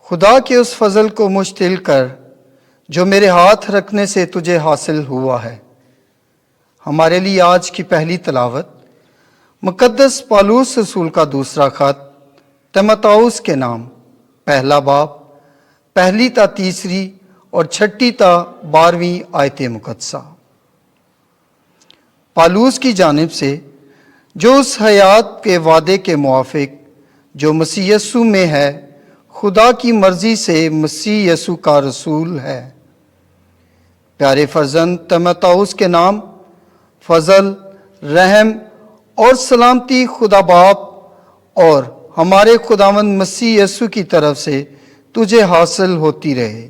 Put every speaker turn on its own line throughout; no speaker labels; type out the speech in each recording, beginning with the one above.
خدا کے اس فضل کو مشتعل کر جو میرے ہاتھ رکھنے سے تجھے حاصل ہوا ہے۔ ہمارے لیے آج کی پہلی تلاوت مقدس پالوس رسول کا دوسرا خط تیموتھوس کے نام، پہلا باب، پہلی تا تیسری اور چھٹی تا 12ویں آیت مقدسہ۔ پالوس کی جانب سے، جو اس حیات کے وعدے کے موافق جو مسیح یسوع میں ہے، خدا کی مرضی سے مسیح یسوع کا رسول ہے۔ پیارے فرزند تیموتھوس کے نام، فضل، رحم اور سلامتی خدا باپ اور ہمارے خداوند مسیح یسوع کی طرف سے تجھے حاصل ہوتی رہے۔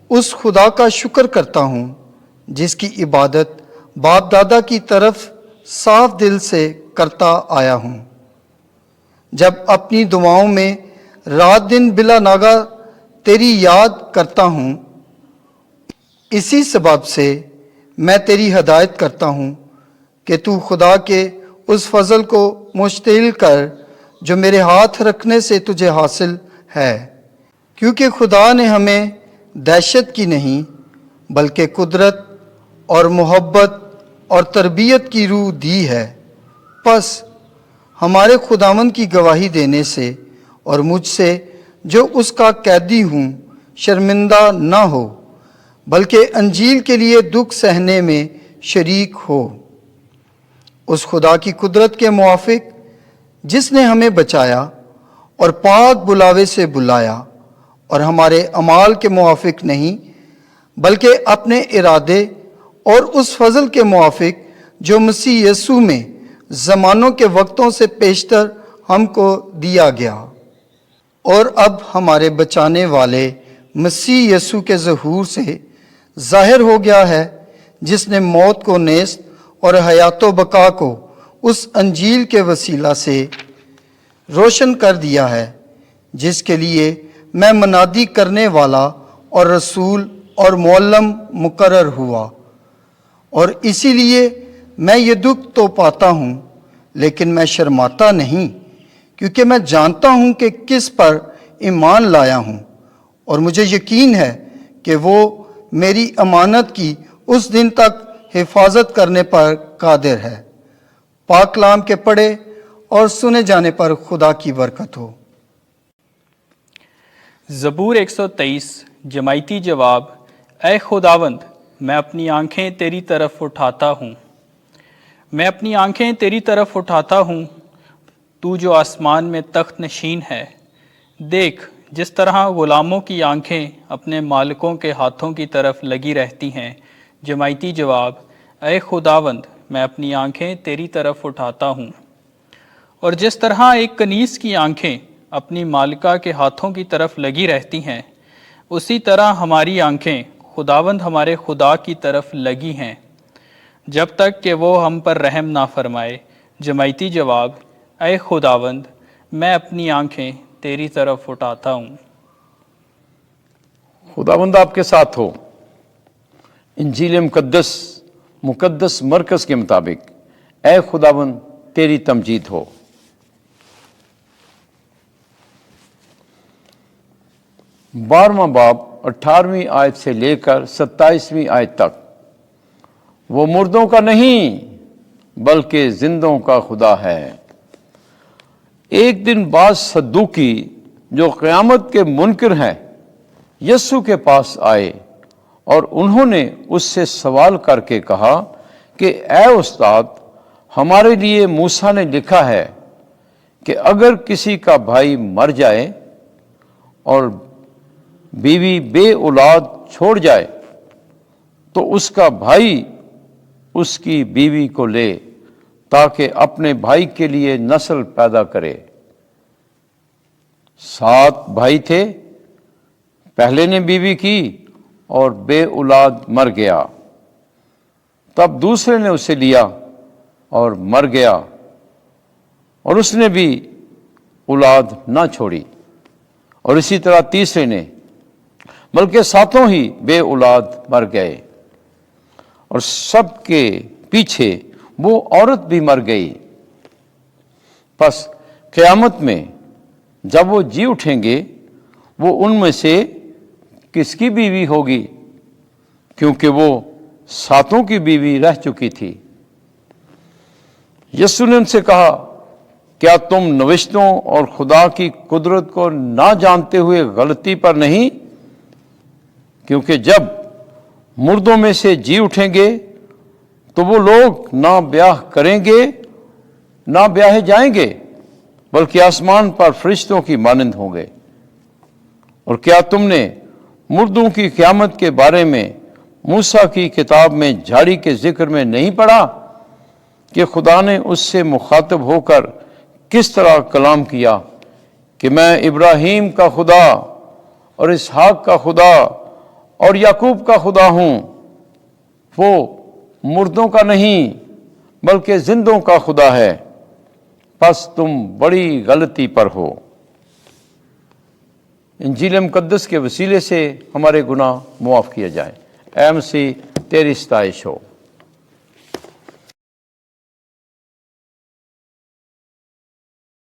اس خدا کا شکر کرتا ہوں جس کی عبادت باپ دادا کی طرف صاف دل سے کرتا آیا ہوں۔ جب اپنی دعاؤں میں رات دن بلا ناگہ تیری یاد کرتا ہوں، اسی سبب سے میں تیری ہدایت کرتا ہوں کہ تو خدا کے اس فضل کو مشتعل کر جو میرے ہاتھ رکھنے سے تجھے حاصل ہے، کیونکہ خدا نے ہمیں دہشت کی نہیں بلکہ قدرت اور محبت اور تربیت کی روح دی ہے۔ پس ہمارے خداوند کی گواہی دینے سے اور مجھ سے جو اس کا قیدی ہوں شرمندہ نہ ہو، بلکہ انجیل کے لیے دکھ سہنے میں شریک ہو۔ اس خدا کی قدرت کے موافق جس نے ہمیں بچایا اور پاک بلاوے سے بلایا، اور ہمارے اعمال کے موافق نہیں بلکہ اپنے ارادے اور اس فضل کے موافق جو مسیح یسوع میں زمانوں کے وقتوں سے پیشتر ہم کو دیا گیا، اور اب ہمارے بچانے والے مسیح یسوع کے ظہور سے ظاہر ہو گیا ہے، جس نے موت کو نیست اور حیات و بقا کو اس انجیل کے وسیلہ سے روشن کر دیا ہے، جس کے لیے میں منادی کرنے والا اور رسول اور معلم مقرر ہوا۔ اور اسی لیے میں یہ دکھ تو پاتا ہوں لیکن میں شرماتا نہیں، کیونکہ میں جانتا ہوں کہ کس پر ایمان لایا ہوں، اور مجھے یقین ہے کہ وہ میری امانت کی اس دن تک حفاظت کرنے پر قادر ہے۔ پاک کلام کے پڑھے اور سنے جانے پر خدا کی برکت ہو۔
زبور 123 جماعتی جواب۔ اے خداوند، میں اپنی آنکھیں تیری طرف اٹھاتا ہوں، میں اپنی آنکھیں تیری طرف اٹھاتا ہوں، تو جو آسمان میں تخت نشین ہے۔ دیکھ، جس طرح غلاموں کی آنکھیں اپنے مالکوں کے ہاتھوں کی طرف لگی رہتی ہیں۔ جماعتی جواب۔ اے خداوند، میں اپنی آنکھیں تیری طرف اٹھاتا ہوں، اور جس طرح ایک کنیز کی آنکھیں اپنی مالکہ کے ہاتھوں کی طرف لگی رہتی ہیں، اسی طرح ہماری آنکھیں خداوند ہمارے خدا کی طرف لگی ہیں، جب تک کہ وہ ہم پر رحم نہ فرمائے۔ جماعتی جواب۔ اے خداوند، میں اپنی آنکھیں تیری طرف اٹھاتا ہوں۔
خداوند آپ کے ساتھ ہو۔ انجیل مقدس مرکز کے مطابق اے خداوند تیری تمجید ہو۔ 12واں باب 18ویں آیت سے لے کر 27ویں آیت تک۔ وہ مردوں کا نہیں بلکہ زندوں کا خدا ہے۔ ایک دن بعض صدوقی جو قیامت کے منکر ہیں یسوع کے پاس آئے، اور انہوں نے اس سے سوال کر کے کہا کہ اے استاد، ہمارے لیے موسیٰ نے لکھا ہے کہ اگر کسی کا بھائی مر جائے اور بیوی بے اولاد چھوڑ جائے تو اس کا بھائی اس کی بیوی کو لے تاکہ اپنے بھائی کے لیے نسل پیدا کرے۔ 7 بھائی تھے، پہلے نے بیوی کی اور بے اولاد مر گیا، تب دوسرے نے اسے لیا اور مر گیا، اور اس نے بھی اولاد نہ چھوڑی، اور اسی طرح تیسرے نے، بلکہ 7 ہی بے اولاد مر گئے، اور سب کے پیچھے وہ عورت بھی مر گئی۔ پس قیامت میں جب وہ جی اٹھیں گے، وہ ان میں سے کس کی بیوی ہوگی، کیونکہ وہ 7 کی بیوی رہ چکی تھی۔ یسوع نے ان سے کہا، کیا تم نوشتوں اور خدا کی قدرت کو نہ جانتے ہوئے غلطی پر نہیں؟ کیونکہ جب مردوں میں سے جی اٹھیں گے تو وہ لوگ نہ بیاہ کریں گے نہ بیاہے جائیں گے، بلکہ آسمان پر فرشتوں کی مانند ہوں گے۔ اور کیا تم نے مردوں کی قیامت کے بارے میں موسیٰ کی کتاب میں جھاڑی کے ذکر میں نہیں پڑھا کہ خدا نے اس سے مخاطب ہو کر کس طرح کلام کیا کہ میں ابراہیم کا خدا اور اسحاق کا خدا اور یعقوب کا خدا ہوں، وہ مردوں کا نہیں بلکہ زندوں کا خدا ہے۔ پس تم بڑی غلطی پر ہو۔ انجیل مقدس کے وسیلے سے ہمارے گناہ معاف کیے جائیں۔ اے مسیح تیری ستائش ہو۔